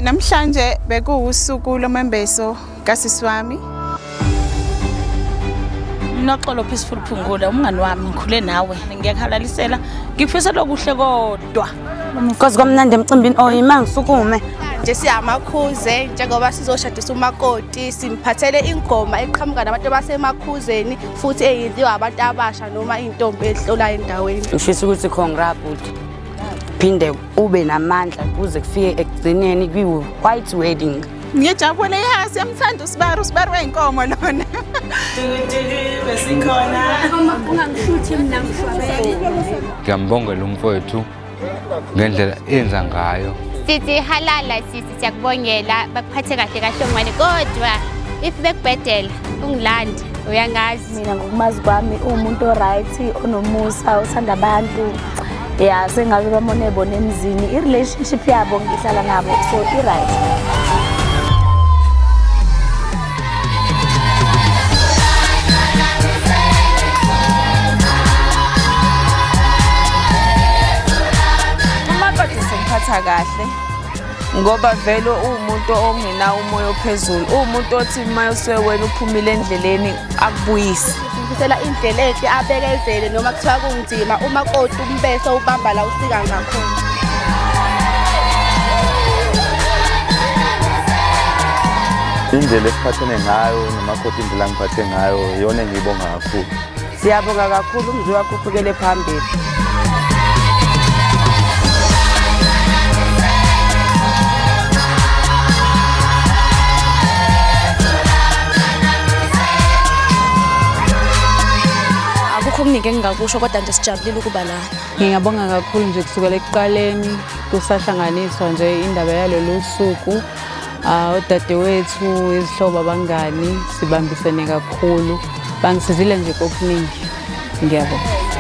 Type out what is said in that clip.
Namhlanje bekuwusuku lomembeso kasisi wami. Noxolo Peaceful Phungula umngani wami ngikhule nawe ngiyakhalalisela ngifisa lokuhle kodwa Nkosi kwamnandi emcimbini oyima ngisukume nje siyamakhuze njengoba sizoshadisa umakoti simphathele ingoma eqhamuka nabantu basemakhuzeni futhi eyenziwa abantu abasha noma intombi ehlola endaweni. ngishisa ukuthi congrats bhuti phinde ube namandla kuze kufike ekugcineni kwi-white wedding. Ngiyajabule yasi yamthanda uSibaru weinkomo lona. besikhona ungangishuthi mina ngishwabele. Ngiyambongela umfowethu ngendlela enza ngayo. Sithi halala sisi siyakubongela bakuphathe kahle kahle ngwane kodwa if bekubhedela ungilandi uyangazi Mina ngokumazi kwami umuntu oright onomusa uthanda abantu ya sengabe bamone ebona emzini i-relationship yabo ngihlala nabo so i-right. Umakoti simphatha kahle ngoba vele umuntu ongena umoya ophezulu umuntu othi mayose wena uphumile endleleni akubuyisi. Ngifisela indlela ethi abekezele noma kuthiwa kunzima umakoti umbeso ubamba la ufika ngakhona. Indlela esiphathene ngayo nomakoti indlela ngiphathe ngayo iyona engiyibonga kakhulu. Siyabonga kakhulu umzwe wakho uphukele phambili. Akukho okuningi engingakusho kodwa nje sijabulile ukuba la. Ngiyabonga kakhulu nje kusukela ekuqaleni kusahlanganiswa nje indaba yalolu suku. Odadewethu, izihlobo, abangani sibambisene kakhulu. Bangisizile nje kokuningi. Ngiyabonga.